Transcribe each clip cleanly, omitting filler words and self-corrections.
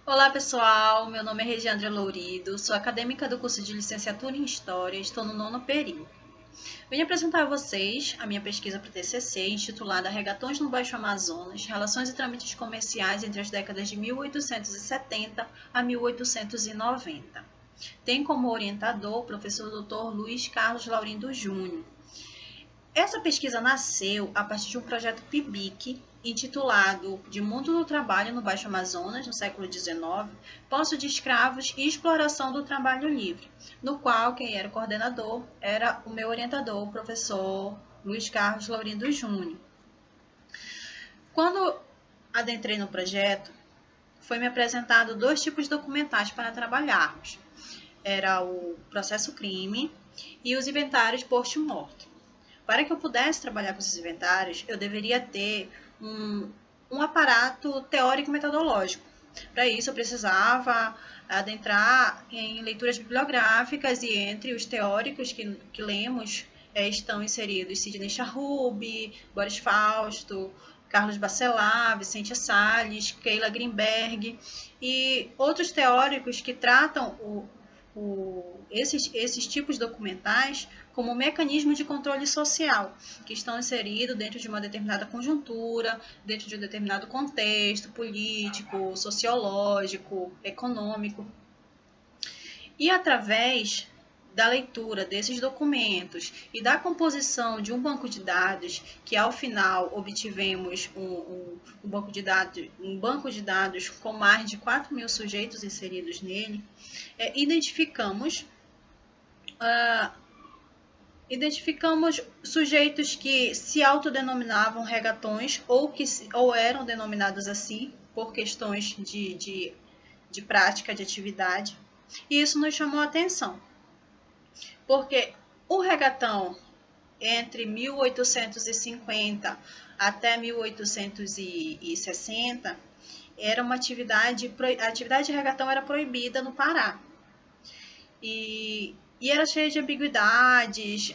Olá pessoal, meu nome é Regiandra Lourido, sou acadêmica do curso de Licenciatura em História, estou no 9º período. Venho apresentar a vocês a minha pesquisa para o TCC, intitulada Regatões no Baixo Amazonas, Relações e Trâmites Comerciais entre as décadas de 1870 a 1890. Tem como orientador o professor Dr. Luiz Carlos Laurindo Júnior. Essa pesquisa nasceu a partir de um projeto PIBIC, intitulado De Mundo do Trabalho no Baixo Amazonas, no século XIX, Posse de Escravos e Exploração do Trabalho Livre, no qual quem era o coordenador era o meu orientador, o professor Luiz Carlos Laurindo Júnior. Quando adentrei no projeto, foi-me apresentado 2 tipos documentais para trabalharmos. Era o processo crime e os inventários post-mortem. Para que eu pudesse trabalhar com esses inventários, eu deveria ter um aparato teórico-metodológico. Para isso, eu precisava adentrar em leituras bibliográficas e entre os teóricos que lemos estão inseridos Sidney Charrube, Boris Fausto, Carlos Bacelar, Vicente Salles, Keila Greenberg e outros teóricos que tratam esses tipos documentais como mecanismo de controle social, que estão inseridos dentro de uma determinada conjuntura, dentro de um determinado contexto político, sociológico, econômico. E através da leitura desses documentos e da composição de um banco de dados, que ao final obtivemos um banco de dados com mais de 4.000 sujeitos inseridos nele, identificamos sujeitos que se autodenominavam regatões ou eram denominados assim por questões de prática, de atividade. E isso nos chamou a atenção, porque o regatão entre 1850 até 1860 era uma atividade, a atividade de regatão era proibida no Pará. E era cheia de ambiguidades,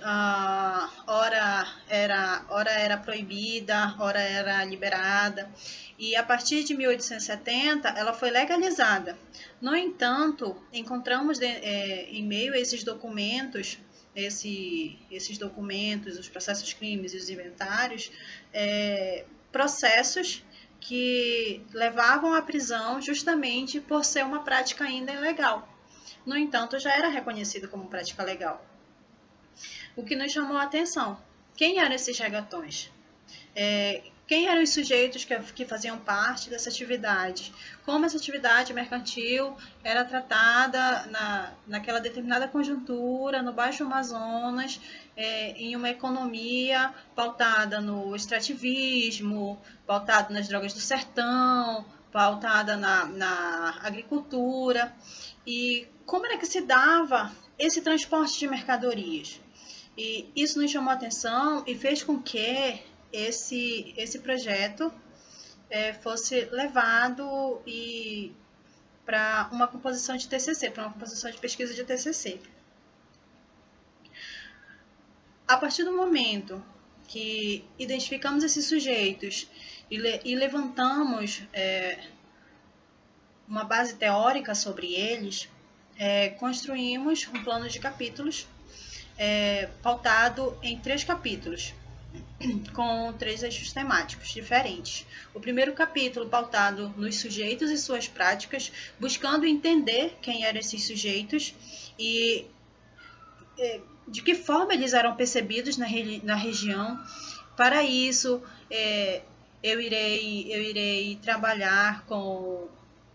ora era proibida, ora era liberada. E a partir de 1870 ela foi legalizada. No entanto, encontramos em meio a esses documentos, os processos crimes e os inventários, processos que levavam à prisão justamente por ser uma prática ainda ilegal. No entanto, já era reconhecido como prática legal. O que nos chamou a atenção, quem eram esses regatões? Quem eram os sujeitos que faziam parte dessa atividade? Como essa atividade mercantil era tratada naquela determinada conjuntura, no Baixo Amazonas, em uma economia pautada no extrativismo, pautada nas drogas do sertão, pautada na agricultura. E como era que se dava esse transporte de mercadorias? E isso nos chamou a atenção e fez com que esse projeto fosse levado para uma composição de TCC, para uma composição de pesquisa de TCC. A partir do momento que identificamos esses sujeitos e levantamos uma base teórica sobre eles, construímos um plano de capítulos pautado em 3 capítulos, com 3 eixos temáticos diferentes. O primeiro capítulo pautado nos sujeitos e suas práticas, buscando entender quem eram esses sujeitos e de que forma eles eram percebidos na região. Para isso, eu irei trabalhar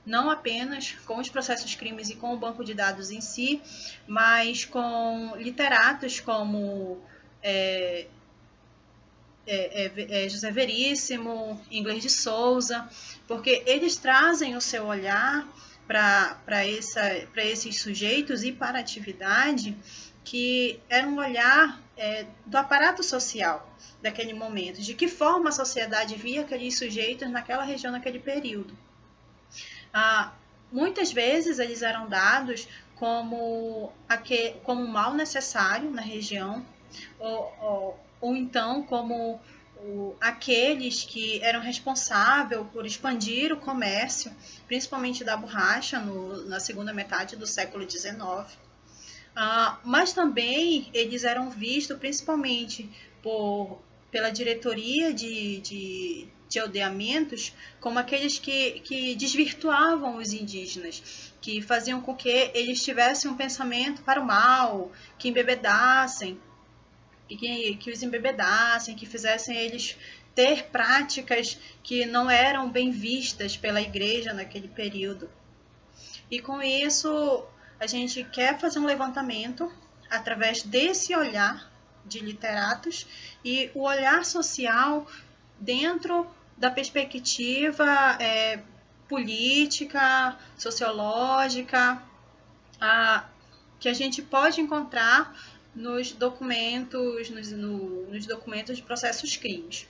não apenas com os processos crimes e com o banco de dados em si, mas com literatos como José Veríssimo, Inglês de Souza, porque eles trazem o seu olhar para esses sujeitos e para a atividade, que era um olhar do aparato social daquele momento, de que forma a sociedade via aqueles sujeitos naquela região, naquele período. Muitas vezes eles eram dados como um mal necessário na região, ou então como aqueles que eram responsáveis por expandir o comércio, principalmente da borracha, na segunda metade do século XIX. Mas também eles eram vistos principalmente pela diretoria de aldeamentos como aqueles que desvirtuavam os indígenas, que faziam com que eles tivessem um pensamento para o mal, que embebedassem, que os embebedassem, que fizessem eles ter práticas que não eram bem vistas pela igreja naquele período. E com isso, a gente quer fazer um levantamento através desse olhar de literatos e o olhar social dentro da perspectiva política, sociológica, que a gente pode encontrar nos documentos, nos documentos de processos crimes.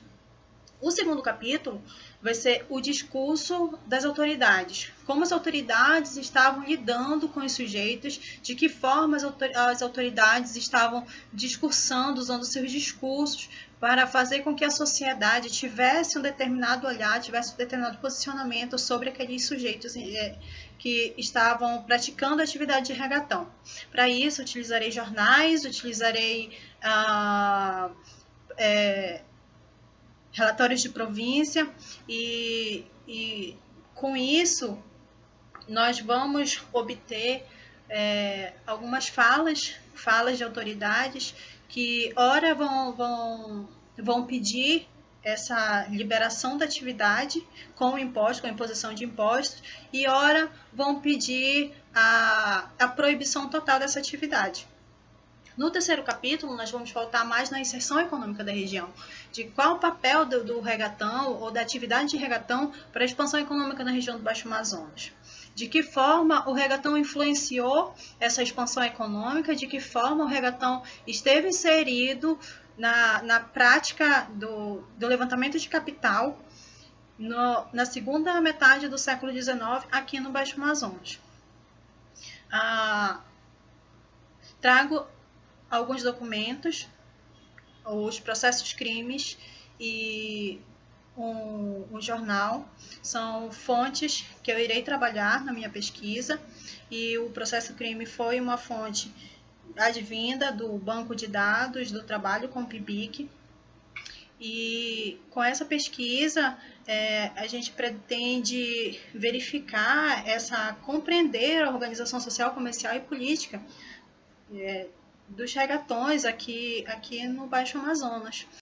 O segundo capítulo vai ser o discurso das autoridades. Como as autoridades estavam lidando com os sujeitos, de que forma as autoridades estavam discursando, usando seus discursos para fazer com que a sociedade tivesse um determinado olhar, tivesse um determinado posicionamento sobre aqueles sujeitos que estavam praticando a atividade de regatão. Para isso, utilizarei jornais, utilizarei relatórios de província e com isso nós vamos obter algumas falas de autoridades que ora vão pedir essa liberação da atividade com o imposto, com a imposição de impostos, e ora vão pedir a proibição total dessa atividade. No terceiro capítulo, nós vamos voltar mais na inserção econômica da região, de qual o papel do regatão ou da atividade de regatão para a expansão econômica na região do Baixo Amazonas. De que forma o regatão influenciou essa expansão econômica, de que forma o regatão esteve inserido na prática do levantamento de capital na segunda metade do século XIX aqui no Baixo Amazonas. Trago alguns documentos, os processos crimes e um jornal, são fontes que eu irei trabalhar na minha pesquisa, e o processo crime foi uma fonte advinda do banco de dados do trabalho com o PIBIC, e com essa pesquisa a gente pretende verificar compreender a organização social, comercial e política dos regatões aqui no Baixo Amazonas.